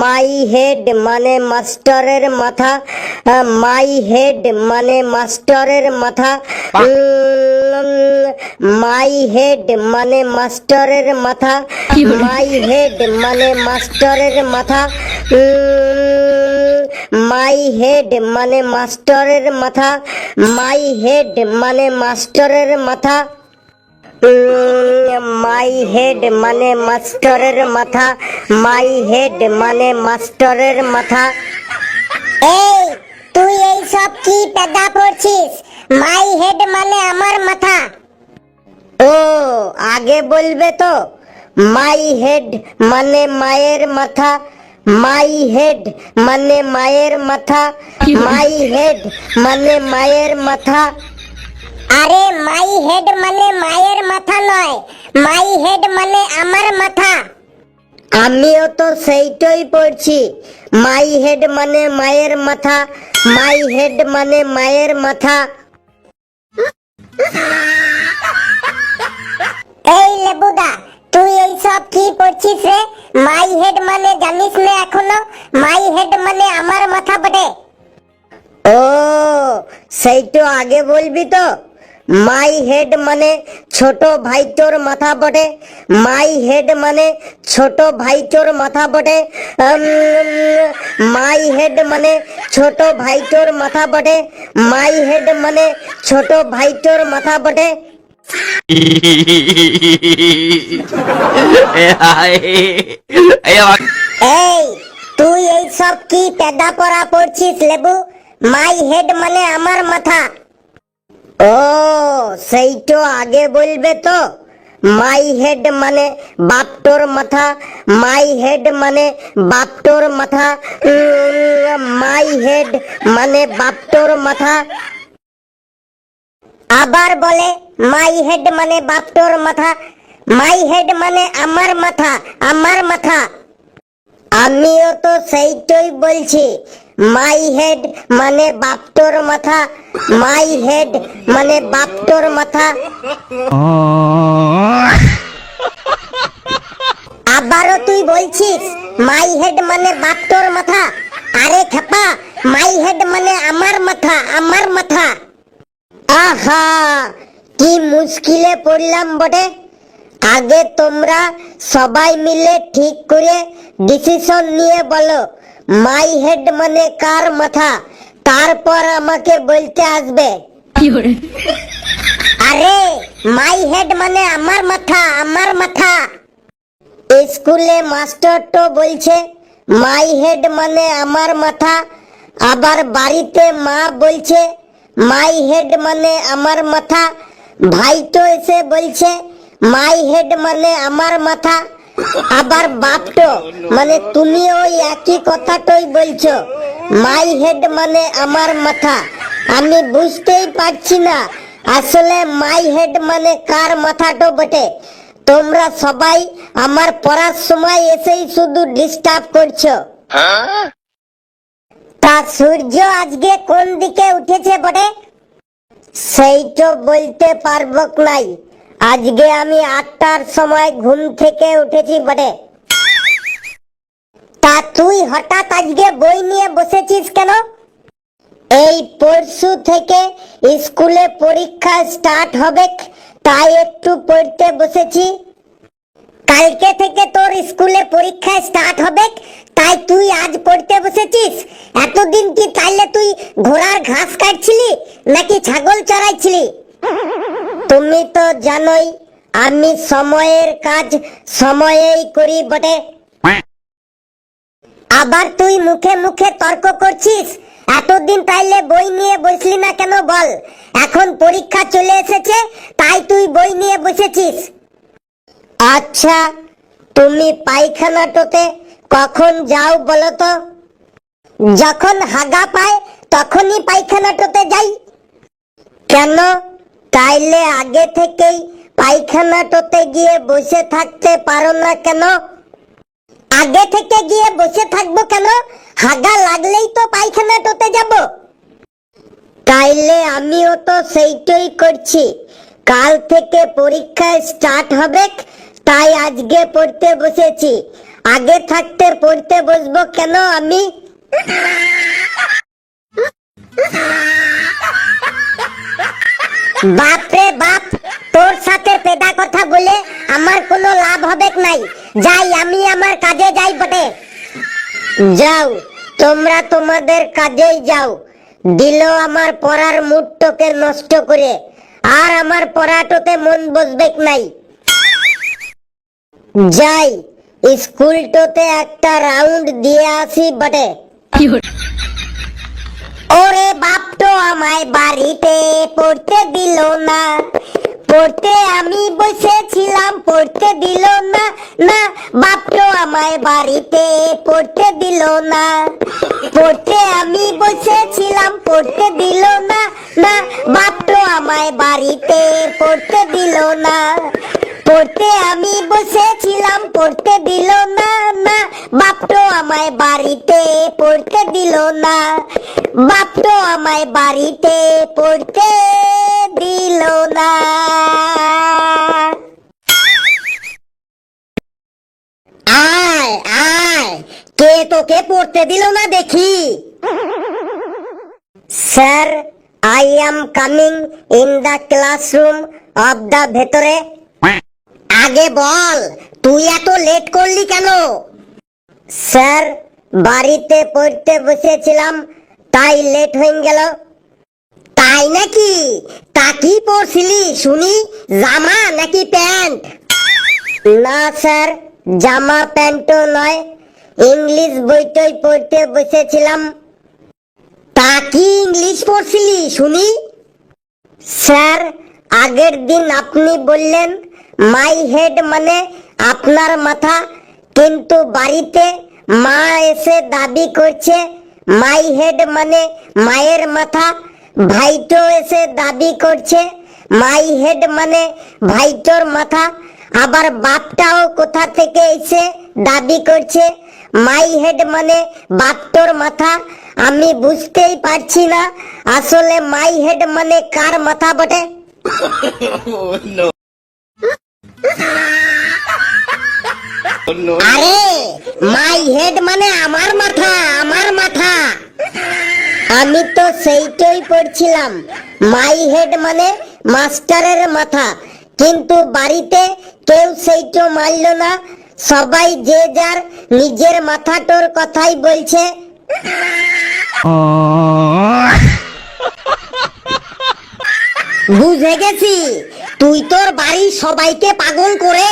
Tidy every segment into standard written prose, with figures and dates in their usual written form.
My head মানে মাস্টারের মাথা। মাই হেড মানে মাস্টারের মাথা। মাই হেড মানে মাস্টারের মাথা। মাই হেড মানে মাস্টারের মাথা। মাই হেড মানে মাস্টারের মাথা। মাই হেড মানে মাস্টারের মাথা। মাই হেড মানে মাস্টারের মাথা। মাই হেড মানে মাস্টারের মাথা। এই তুই এই সব কি পেদা পড়ছিস? মাই হেড মানে আমার মাথা। ও আগে বলবে তো। মাই হেড মানে মায়ের মাথা। মাই হেড মানে মায়ের মাথা। মাই হেড মানে মায়ের মাথা। আরে মাই হেড মানে মায়ের মাথা নয়, মাই হেড মানে আমার মাথা। আমিও তো সেইটাই পড়ছি। মাই হেড মানে মায়ের মাথা। মাই হেড মানে মায়ের মাথা। এই লেবুদা, তুই এই সব কি পড়ছিস রে? মাই হেড মানে জানিস না এখনো? মাই হেড মানে আমার মাথা বটে। ও সেইটা আগে বলবি তো। মাই হেড মানে ছোট ভাইটোর মাথা বটে। মাই হেড মানে ছোট ভাইটোর মাথা বটে। মাই হেড মানে ছোট ভাইটোর মাথা বটে। মাই হেড মানে ছোট ভাইটোর মাথা বটে। এই তুই এই সব কি পেদা পড়া পড়ছিস লেবু? মাই হেড মানে আমার মাথা। ও সেইটা আগে বলবে তো। মাই হেড মানে বাপটোর মাথা। মাই হেড মানে বাপটোর মাথা। মাই হেড মানে বাপটোর মাথা। আবার বলে মাই হেড মানে বাপটোর মাথা। মাই হেড মানে আমার মাথা, আমার মাথা। আমিও তো সেইটাই বলছি। মাই হেড মানে বাপটোর মাথা। মাই হেড মানে বাপটোর মাথা। আবারও তুই বলছিস মাই হেড মানে বাপটোর মাথা? আরে খেপা, মাই হেড মানে আমার মাথা, আমার মাথা। আহা কি মুশকিলে পড়লাম বটে। আগে তোমরা সবাই মিলে ঠিক করে ডিসিশন নিয়ে বলো মাই হেড মানে কার মাথা, তারপর আমাকে বলতে আসবে। আরে মাই হেড মানে আমার মাথা, আমার মাথা। স্কুলে মাস্টার তো বলছে মাই হেড মানে আমার মাথা। আবার বাড়িতে মা বলছে মাই হেড মানে আমার মাথা। ভাই তো এসে বলছে মাই হেড মানে আমার মাথা। আবার বাপ তো মানে তুমি ওই একই কথাটাই বলছো মাই হেড মানে আমার মাথা। আমি বুঝতেই পারছি না আসলে মাই হেড মানে কার মাথাটা বটে। তোমরা সবাই আমার পড়ার সময় এসেই শুধু ডিস্টার্ব করছো। তা সূর্য আজকে কোন দিকে উঠেছে বটে? সেইটা বলতে পারবো নাই। আজকে আমি 8টার সময় ঘুম থেকে উঠেছি বটে। তা তুই হঠাৎ আজকে বই নিয়ে বসেছিস কেন? এই পরশু থেকে স্কুলে পরীক্ষা স্টার্ট হবে, তাই একটু পড়তে বসেছি। কালকে থেকে তোর স্কুলে পরীক্ষা স্টার্ট হবে, তাই তুই আজ পড়তে বসেছিস? এতদিন কি তাইলে তুই ঘোড়ার ঘাস কাটছিলি নাকি ছাগল চড়াইছিলি? তুমি তো জানোই আমি সময়ের কাজ সময়েই করি বটে। আবার তুই মুখে মুখে তর্ক করছিস। এতদিন তাইলে বই নিয়ে বসলি না কেন বল? এখন পরীক্ষা চলে এসেছে তাই তুই বই নিয়ে বসেছিস। আচ্ছা তুমি পায়খানাটোতে কখন যাও বলো তো? যখন হাগা পায় তখনই পায়খানাটাতে যাই। কেন? তাইলে আগে থেকেই পায়খানাটোতে গিয়ে বসে থাকতে পারো না কেন? আগে থেকে গিয়ে বসে থাকবো কেন? হাগা লাগলেই তো পায়খানাটাতে যাব। তাইলে আমিও তো সেইটাই করছি। কাল থেকে পরীক্ষা স্টার্ট হবে, তাই আজকে পড়তে বসেছি। আগে থাকতে পড়তে বসবো কেন আমি? বাপ রে বাপ, তোর সাথে পেদা কথা বলে আমার কোনো লাভ হবে নাই। যাই, আমি আমার কাজে যাই বটে। যাও, তোমরা তোমাদের কাজেই যাও। দিল আমার পড়ার মুডটাকে নষ্ট করে, আর আমার পড়াটোতে মন বসবে নাই। যাই, স্কুলটোতে একটা রাউন্ড দিয়ে আসি বটে। ওরে বাপ তো আমায় বাড়িতে পড়তে দিল না, পড়তে আমি বসেছিলাম পড়তে দিল না, না বাপ তো আমায় বাড়িতে পড়তে দিল না, পড়তে আমি বসেছিলাম পড়তে দিল না, না বাপ তো আমায় বাড়িতে পড়তে দিল না, পড়তে আমি বসেছিলাম পড়তে দিল না, না বাপ তো আমায় বাড়িতে পড়তে দিল না, বাপ তো আমায় বাড়িতে পড়তে দিল না। আয় আয়, কে তোকে পড়তে দিল না দেখি? Sir, I am coming in the classroom of the ভেতরে। আগে বল, তুই এত লেট করলি কেন? স্যার, বাড়িতে পড়তে বসেছিলাম, তাই লেট হয়ে গেল। তাই নাকি? তা কি পড়ছিলি শুনি, জামা নাকি প্যান্ট? না স্যার, জামা প্যান্টও নয়, ইংলিশ বইটই পড়তে বসেছিলাম। তা কি ইংলিশ পড়ছিলি শুনি? স্যার, আগের দিন আপনি বললেন মাই হেড মানে আপনার মাথা, কিন্তু বাড়িতে মা এসে দাবি করছে মাই হেড মানে মায়ের মাথা। ভাইটো এসে দাবি করছে মাই হেড মানে ভাইটোর মাথা। আবার বাপটাও কোথা থেকে এসে দাবি করছে মাই হেড মানে বাপটোর মাথা। আমি বুঝতেই পারছি না আসলে মাই হেড মানে কার মাথা বটে। আরে, মাই হেড মানে আমার মাথা, আমার মাথা। আমি তো সেইটাই পড়ছিলাম, মাই হেড মানে মাস্টারের মাথা, কিন্তু বাড়িতে কেউ সেইটা মানল না। সবাই যে যার নিজের মাথাটোর কথাই বলছে। বুঝে গেছি, তুই তোর বাড়ির সবাইকে পাগল করে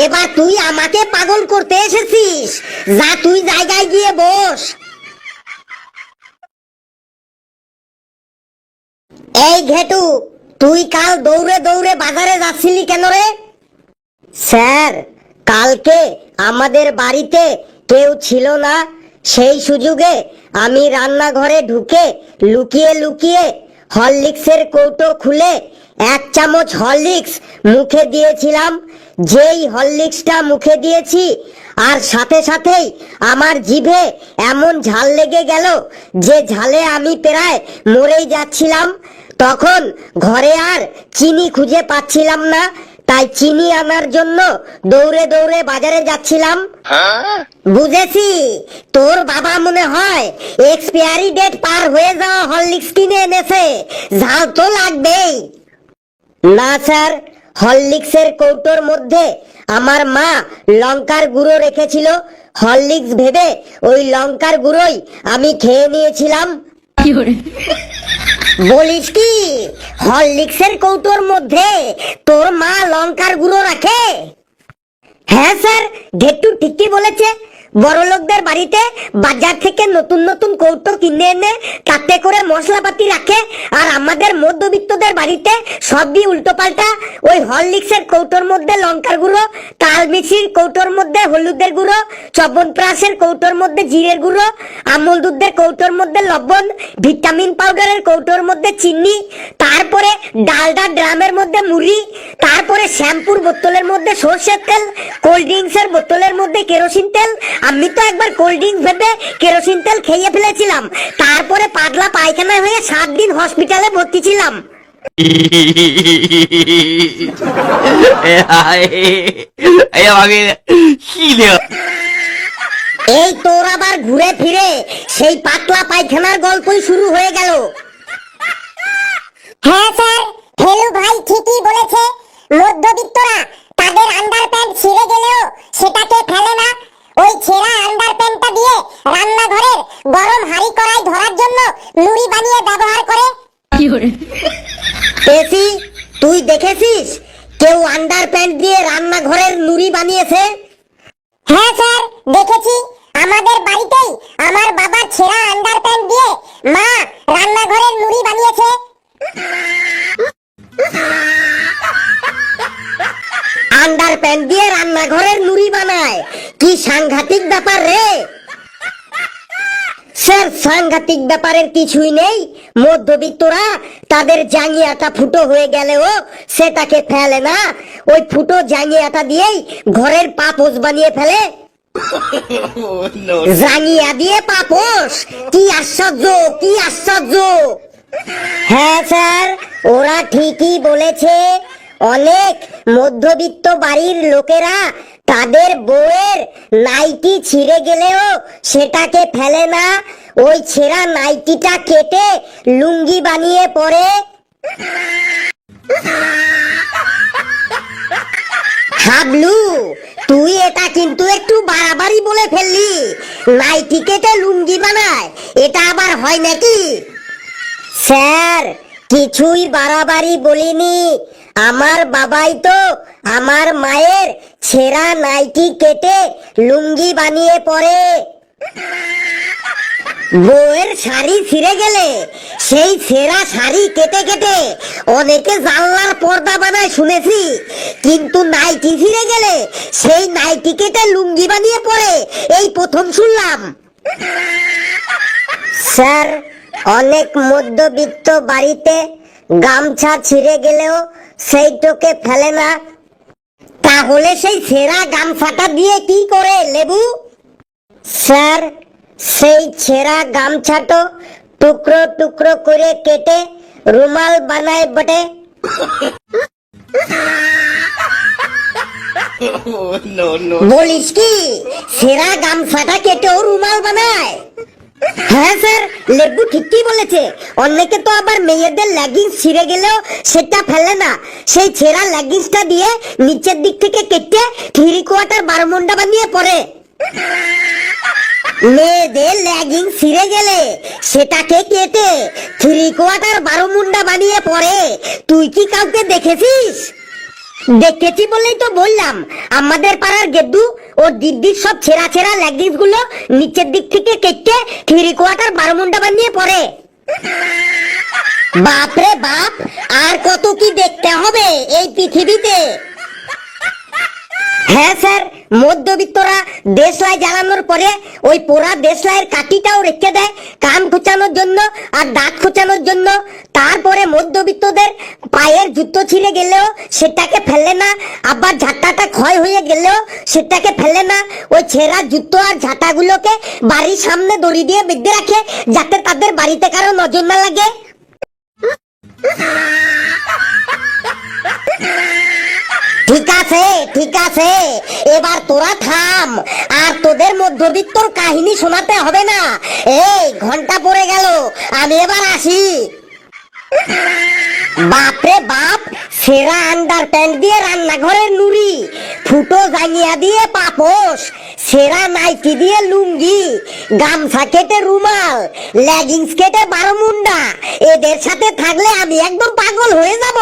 এবার তুই আমাকে পাগল করতে এসেছিস। যা, তুই জায়গায় গিয়ে বস। এই ঘেটু, তুই কাল দৌড়ে দৌড়ে বাজারে যাচ্ছিলি কেন রে? স্যার, কালকে আমাদের বাড়িতে কেউ ছিল না, সেই সুযোগে আমি রান্নাঘরে ঢুকে লুকিয়ে লুকিয়ে হরলিক্সের কৌটো খুলে 1 চামচ হরলিক্স মুখে দিয়েছিলাম। যেই হরলিক্সটা মুখে দিয়েছি, আর সাথে সাথেই আমার জিভে এমন ঝাল লেগে গেল যে ঝালে আমি প্রায় মরেই যাচ্ছিলাম। তখন ঘরে আর চিনি খুঁজে পাচ্ছিলাম না, তাই চিনি আনার জন্য দৌড়ে দৌড়ে বাজারে যাচ্ছিলাম। বুঝেছি, তোর বাবা মনে হয় এক্সপায়ারি ডেট পার হয়ে যাওয়া হরলিক্স কিনে এনেছে, ঝাল তো লাগবেই। না স্যার, হরলিক্সের কৌটোর মধ্যে আমার মা লঙ্কার গুঁড়ো রেখেছিল, হরলিক্স ভেবে ওই লঙ্কার গুঁড়োই আমি খেয়ে নিয়েছিলাম। বলিস কি, হরলিক্সের কৌটোর মধ্যে তোর মা লঙ্কার গুঁড়ো রাখে? হ্যাঁ স্যার, ঘেট্টু ঠিকই বলেছে। বড়লোকদের বাড়িতে বাজার থেকে নতুন নতুন কৌটো কিনে এনে তাতে করে মশলাপাতি রাখে, আর আমাদের মধ্যবিত্তদের বাড়িতে সবই উল্টো পাল্টা। ওই হরলিক্সের কৌটোর মধ্যে লঙ্কার গুঁড়ো, তাল মিছির কৌটোর মধ্যে হলুদের গুঁড়ো, চবনপ্রাশের কৌটোর মধ্যে জিরের গুঁড়ো, আমুল দুধের কৌটোর মধ্যে লবণ, ভিটামিন পাউডারের কৌটোর মধ্যে চিনি, তারপরে ডালডা ড্রামের মধ্যে মুড়ি, তারপরে শ্যাম্পুর বোতলের মধ্যে সর্ষের তেল, কোল্ড ড্রিঙ্কসের বোতলের মধ্যে কেরোসিন তেল। আমি তো একবার কোল্ড ড্রিঙ্কস ভেবে কেরোসিন তেল খেয়ে ফেলেছিলাম, তারপরে পাতলা পায়খানা হয়ে 7 দিন হসপিটালে ভর্তি ছিলাম।哎呀，哎呀，妈给，气的。এই তোর আবার ঘুরে ফিরে সেই পাতলা পায়খানার গল্পই শুরু হয়ে গেল। হ্যাঁ স্যার, হেলু ভাই ঠিকই বলেছে। মধ্যবিত্তরা তাদের আন্ডারপ্যান্ট ছিঁড়ে গেলেও সেটাকে ফেলে না। ওই ছেঁড়া আন্ডারপ্যান্টটা দিয়ে রান্নাঘরের গরম হাঁড়ি কড়াই ধরার জন্য নুড়ি বানিয়ে ব্যবহার করে। পেশি, তুই দেখেছিস কেউ আন্ডারপ্যান্ট দিয়ে রান্নাঘরের নুড়ি বানিয়েছে? হ্যাঁ স্যার, দেখেছি। আমাদের বাড়িতেই আমার বাবার ছেঁড়া আন্ডারপ্যান্ট দিয়ে মা রান্নাঘরের নুড়ি বানিয়েছে। আন্ডারপ্যান্ট দিয়ে রান্নাঘরের নুড়ি বানায়? কি সাংঘাতিক ব্যাপার রে! স্যার, সাংঘাতিক ব্যাপারের কিছুই নেই। মধ্যবিত্তরা তাদের জাঙ্গিয়াটা ফুটো হয়ে গেলেও সেটাকে ফেলে না। ওই ফুটো জাঙ্গিয়াটা দিয়েই ঘরের পাপোশ বানিয়ে ফেলে। জাঙ্গিয়া দিয়ে পাপোশ? কি আশ্চর্য, কি আশ্চর্য! হ্যাঁ স্যার, ওরা ঠিকই বলেছে। অনেক মধ্যবিত্ত বাড়ির লোকেরা তাদের বউয়ের নাইটি ছিঁড়ে গেলেও সেটাকে ফেলে না। ওই ছেঁড়া নাইটিটা কেটে লুঙ্গি বানিয়ে পরে। হাবলু, তুই এটা কিন্তু একটু বাড়াবাড়ি বলে ফেললি। নাইটি কেটে লুঙ্গি বানায়, এটা আবার হয় নাকি? স্যার, কিছুই বাড়াবাড়ি বলিনি। আমার বাবাই তো আমার মায়ের ছেঁড়া নাইটি কেটে লুঙ্গি বানিয়ে পরে। বউয়ের শাড়ি ছিঁড়ে গেলে সেই ছেঁড়া শাড়ি কেটে কেটে অনেকে জানলার পর্দা বানায় শুনেছি, কিন্তু নাইটি ছিঁড়ে গেলে সেই নাইটি কেটে লুঙ্গি বানিয়ে পরে এই প্রথম শুনলাম। স্যার, অনেক মধ্যবিত্ত বাড়িতে গামছা ছিঁড়ে গেলেও সেইটাকে ফেলে না। তাহলে সেই ছেঁড়া গামছাটা দিয়ে কি করে, লেবু? স্যার, সেই ছেঁড়া গামছাটো টুকরো টুকরো করে কেটে রুমাল বানায় বটে। বলিস কি, ছেঁড়া গামছাটা কেটেও রুমাল বানায়? হ্যাঁ স্যার, লেবু ঠিকই বলেছে। অনেকে তো আবার মেয়েদের লেগিংস ছিঁড়ে গেলেও সেটা ফেলে না। সেই ছেঁড়া লেগিংসটা দিয়ে নিচের দিক থেকে কেটে 3/4 বারমুন্ডা বানিয়ে পরে। মেয়েদের লেগিংস ছিঁড়ে গেলে সেটাকে কেটে 3/4 বারমুন্ডা বানিয়ে পরে। তুই কি কাউকে দেখেছিস? দেখেছি বলেই তো বললাম। আমাদের পাড়ার গেদ্দু ও দিদির সব ছেঁড়া ছেঁড়া লেগিংস গুলো নিচের দিক থেকে কেটে 3/4 বারমুন্ডা বানিয়ে পরে। বাপরে বাপ, আর কত কি দেখতে হবে এই পৃথিবীতে! হ্যাঁ স্যার, মধ্যবিত্তরা দেশলাই জ্বালানোর পরে ওই পোড়া দেশলাইয়ের কাঠিটাও রেখে দেয় কান খোঁচানোর জন্য আর দাঁত খোঁচানোর জন্য। তারপরে মধ্যবিত্তদের পায়ের জুতো ছিঁড়ে গেলেও সেটাকে ফেলে না, আবার ঝাঁটাটা ক্ষয় হয়ে গেলেও সেটাকে ফেলে না। ওই ছেঁড়া জুতো আর ঝাঁটাগুলোকে বাড়ির সামনে দড়ি দিয়ে বেঁধে রাখে, যাতে তাদের বাড়িতে কারো নজর না লাগে। ঠিক আছে, ঠিক আছে, এবার তোরা থাম। আর তোদের মধ্যবিত্তর কাহিনী শোনাতে হবে না। এই ঘন্টা পড়ে গেল, আমি এবার আসি। বাপরে বাপ, সেরা আন্ডারপ্যান্ট দিয়ে রান্নাঘরের নুড়ি, ফুটো জাঙ্গিয়া দিয়ে পাপোশ, সেরা নাইটি দিয়ে লুঙ্গি, গামছা কেটে রুমাল, লেগিংস কেটে বারমুন্ডা। এদের সাথে থাকলে আমি একদম পাগল হয়ে যাব।